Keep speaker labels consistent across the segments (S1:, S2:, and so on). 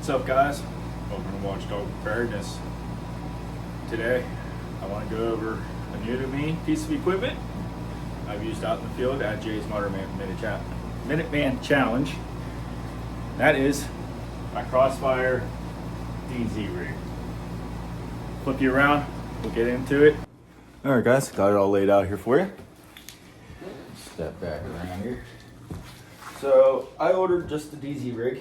S1: What's up, guys? Welcome to Watchdog Preparedness. Today I want to go over a new to me piece of equipment I've used out in the field at Jay's Minuteman Challenge. That is my Crossfire DZ-Rig. Flip you around, we'll get into it. Alright guys, got it all laid out here for you. Step back around here. So I ordered just the DZ-Rig.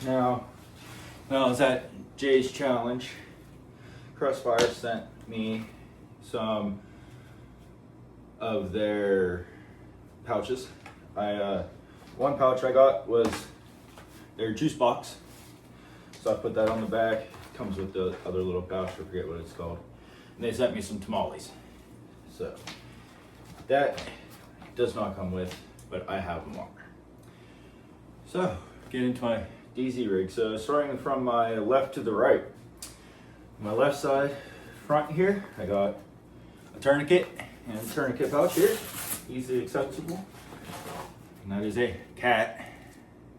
S1: Now when I was at Jay's Challenge, Crossfire sent me some of their pouches. One pouch I got was their juice box, so I put that on the back. Comes with the other little pouch, I forget what it's called. And they sent me some tamales. So that does not come with, but I have them on. So get into my DZ-Rig. So starting from my left to the right, my left side front here, I got a tourniquet and a tourniquet pouch here, easily accessible. And that is a cat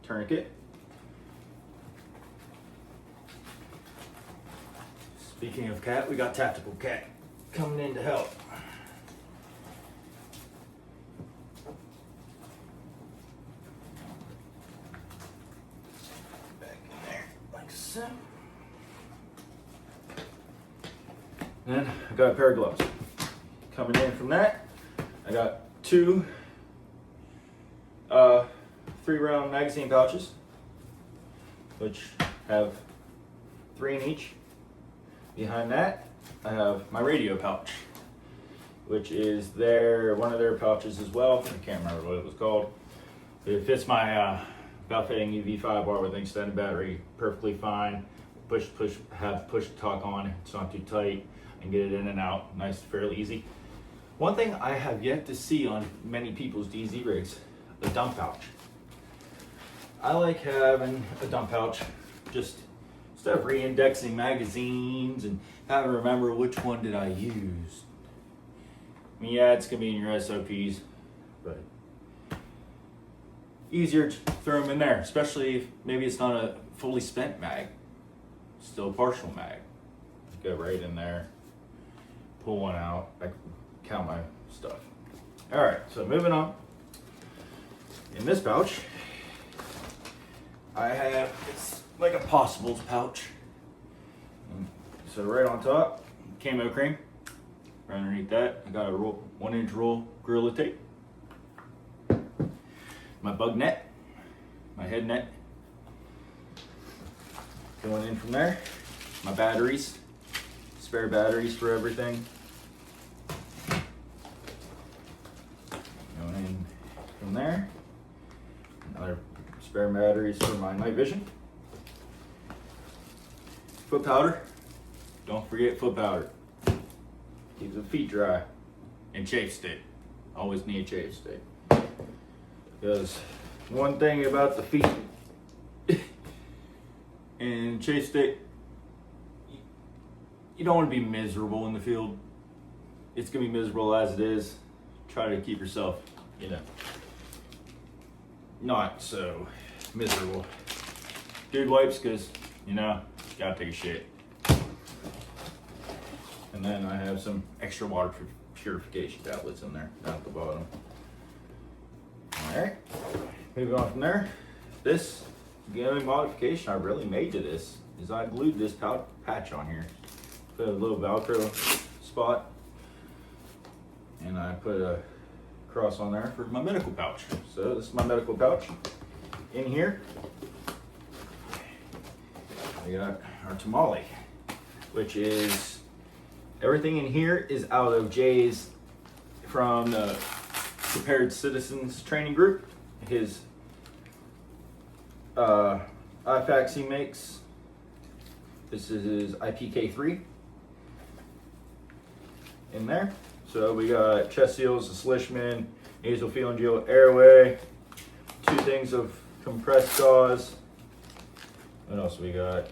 S1: tourniquet. Speaking of cat, we got Tactical Cat coming in to help. Back in there, like so. Then I got a pair of gloves. Coming in from that, I got two 3-round magazine pouches, which have 3 in each. Behind that, I have my radio pouch, which is one of their pouches as well. I can't remember what it was called. It fits my Valfitting EV5 bar with an extended battery perfectly fine. Have push to talk on. It's not too tight, and get it in and out nice, fairly easy. One thing I have yet to see on many people's DZ rigs, the dump pouch. I like having a dump pouch just instead of re-indexing magazines and having to remember which one did I use. I mean, yeah, it's gonna be in your SOPs, but easier to throw them in there, especially if maybe it's not a fully spent mag, still a partial mag. Go right in there, pull one out, I can count my stuff. All right, so moving on. In this pouch, I have, it's like a possibles pouch. So right on top, camo cream. Right underneath that, I got a 1-inch roll Gorilla Tape. My bug net, my head net. Going in from there, my batteries, spare batteries for everything. Going in from there, another spare batteries for my night vision. Foot powder, don't forget foot powder. Keeps the feet dry. And chafe stick, always need a chafe stick. Because one thing about the feet and chafe stick, you don't want to be miserable in the field. It's gonna be miserable as it is. Try to keep yourself, not so miserable. Dude wipes, because gotta take a shit. And then I have some extra water purification tablets in there down at the bottom. All right, moving on from there. This, the only modification I really made to this is I glued this patch on here. Put a little Velcro spot, and I put a cross on there for my medical pouch. So this is my medical pouch. In here, we got our tamale, which is, everything in here is out of Jay's from the Prepared Citizens Training Group. His IFACs he makes. This is his IPK3 in there. So we got chest seals, a Slishman, nasopharyngeal airway, 2 things of compressed gauze. What else we got?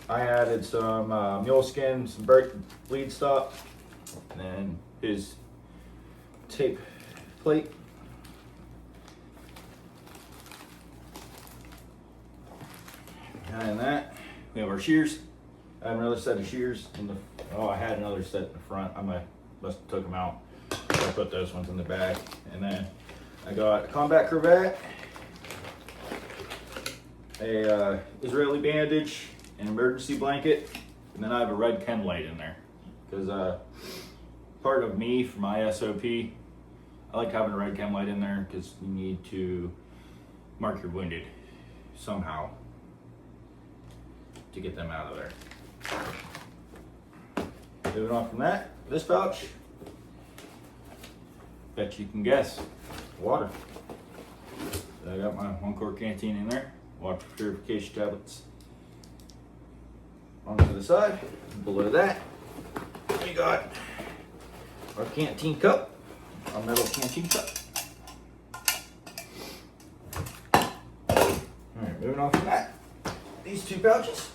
S1: I added some mule skin, some bleed stop, and then his tape plate. Behind that, We have our shears. I have another set of shears in the, oh, I had another set in the front. I must have took them out. So I put those ones in the back. And then I got a combat cravat, a Israeli bandage, an emergency blanket, and then I have a red chem light in there. Because part of me, for my SOP, I like having a red chem light in there because you need to mark your wounded somehow to get them out of there. Moving on from that, this pouch, bet you can guess, water. So I got my 1-quart canteen in there, water purification tablets. Onto the side, below that, we got our canteen cup, our metal canteen cup. Alright, moving on from that, these 2 pouches,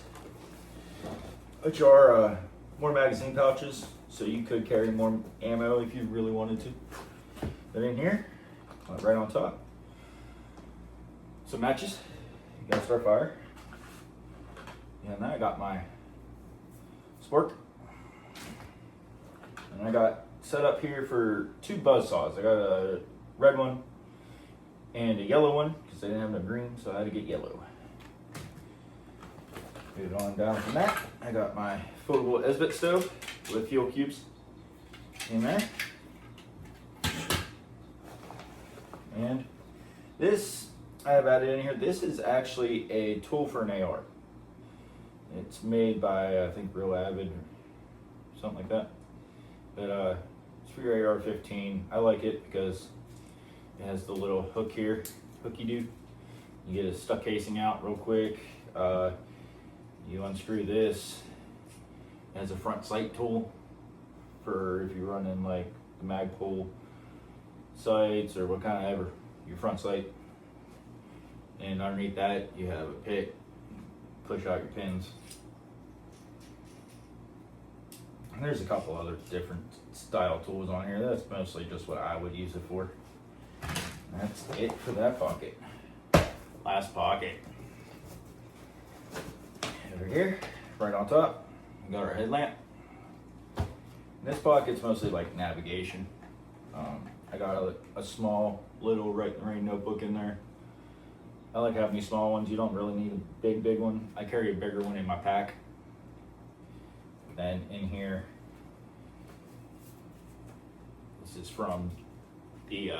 S1: which are more magazine pouches, so you could carry more ammo if you really wanted to. But in here, right on top, some matches. You gotta start fire. And then I got my spork. And I got set up here for 2 buzz saws. I got a red one and a yellow one because they didn't have no green, so I had to get yellow. Moving on down from that, I got my foldable Esbit stove with fuel cubes in there. And this I have added in here. This is actually a tool for an AR. It's made by, I think, Real Avid or something like that. But it's for your AR-15. I like it because it has the little hook here, hooky do. You get a stuck casing out real quick. You unscrew this. It has a front sight tool for if you run in like the Magpul sights or what kind of ever, your front sight. And underneath that you have a pick, push out your pins. And there's a couple other different style tools on here. That's mostly just what I would use it for. That's it for that pocket. Last pocket. Over here, right on top, we got our headlamp. This pocket's mostly like navigation. I got a small little Write in the Rain notebook in there. I like having these small ones. You don't really need a big one. I carry a bigger one in my pack. Then in here, this is from the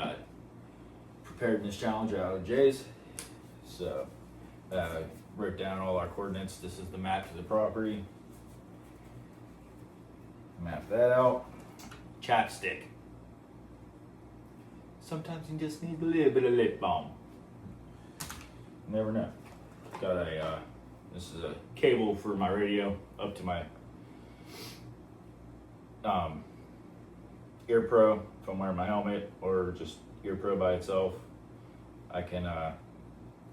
S1: preparedness challenge out of Jay's. So wrote down all our coordinates. This is the map to the property. Map that out. Chapstick. Sometimes you just need a little bit of lip balm. Never know. Got a, this is a cable for my radio up to my Ear Pro if I'm wearing my helmet, or just Ear Pro by itself. I can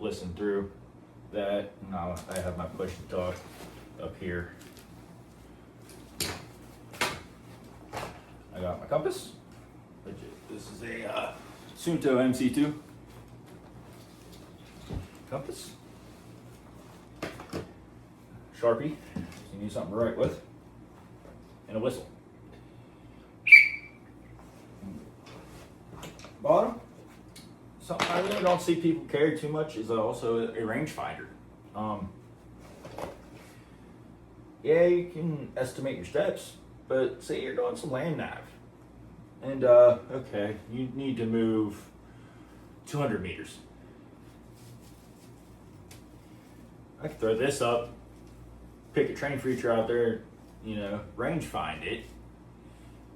S1: listen through that. Now I have my push to talk up here. I got my compass. This is a Sunto MC2 compass. Sharpie, so you need something to write with, and a whistle. Bottom, something I really don't see people carry too much is also a rangefinder. Yeah, you can estimate your steps, but say you're doing some land nav, and okay, you need to move 200 meters. I could throw this up, pick a train feature out there, you know, range find it.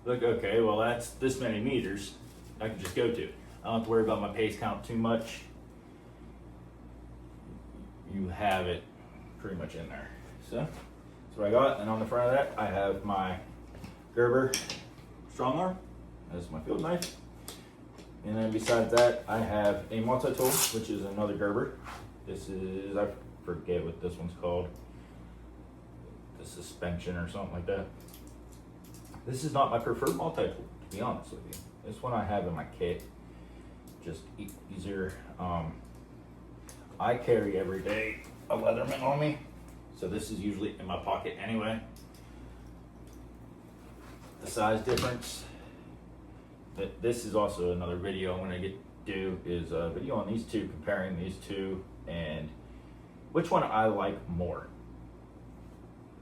S1: Look, okay, well that's this many meters I can just go to. I don't have to worry about my pace count too much. You have it pretty much in there. So that's what I got. And on the front of that, I have my Gerber strong arm as my field knife. And then besides that, I have a multi-tool, which is another Gerber. This is, I forget what this one's called. The suspension or something like that. This is not my preferred multi-tool, to be honest with you. This one I have in my kit, just easier. I carry every day a Leatherman on me, So this is usually in my pocket anyway. The size difference. This is also another video I'm gonna do is a video on these two, comparing these two and which one I like more.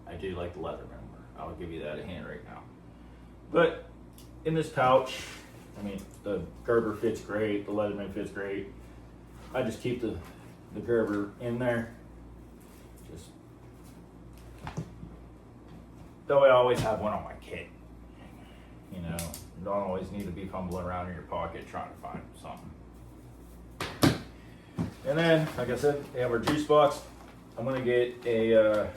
S1: I do like the Leatherman more. I'll give you that a hint right now. But in this pouch, I mean, the Gerber fits great, the Leatherman fits great. I just keep the Gerber in there. Just that way I always have one on my kit. You know, you don't always need to be fumbling around in your pocket trying to find something. And then, like I said, we have our juice box. I'm gonna get a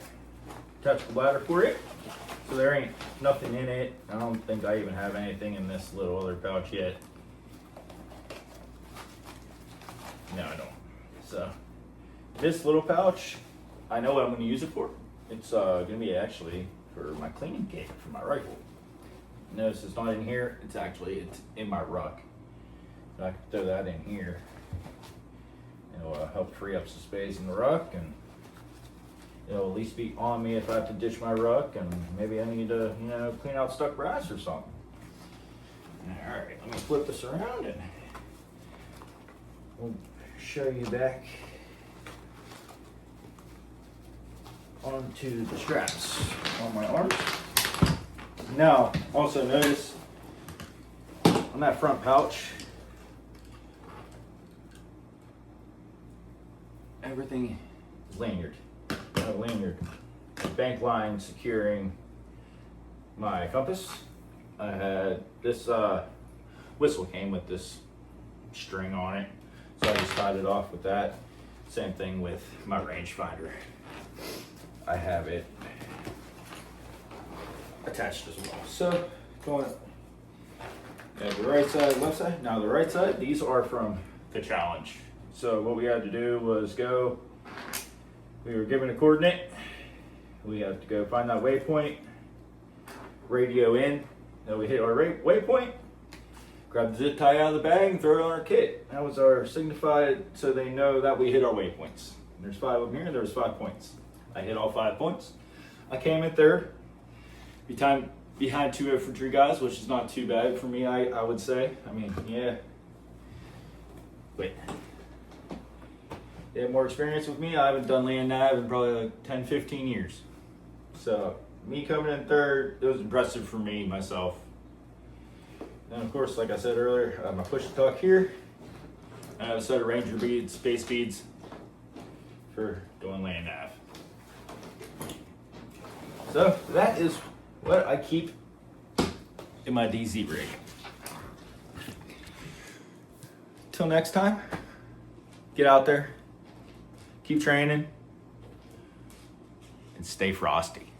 S1: attachable bladder for it. So there ain't nothing in it. I don't think I even have anything in this little other pouch yet. No, I don't. So this little pouch, I know what I'm gonna use it for. It's gonna be actually for my cleaning kit for my rifle. Notice it's not in here, it's in my ruck. So I can throw that in here. It'll help free up some space in the ruck, and it'll at least be on me if I have to ditch my ruck, and maybe I need to, you know, clean out stuck brass or something. All right, let me flip this around and we'll show you back onto the straps on my arms. Now, also notice on that front pouch, everything is lanyard. A lanyard, bank line securing my compass. I had this whistle came with this string on it, so I just tied it off with that. Same thing with my rangefinder. I have it attached as well. So going the right side, left side. Now the right side, these are from the challenge. So what we had to do was go. We were given a coordinate. We have to go find that waypoint, radio in. Then we hit our waypoint, grab the zip tie out of the bag and throw it on our kit. That was our signified, so they know that we hit our waypoints. There's 5 of them here, there's 5 points. I hit all 5 points. I came in third, behind 2 infantry guys, which is not too bad for me, I would say. I mean, yeah. Wait. They have more experience with me. I haven't done land nav in probably like 10, 15 years. So me coming in third, it was impressive for me, myself. And of course, like I said earlier, I have my push to talk here. I have a set of Ranger beads, space beads for doing land nav. So that is what I keep in my DZ-Rig. Till next time, get out there. Keep training and stay frosty.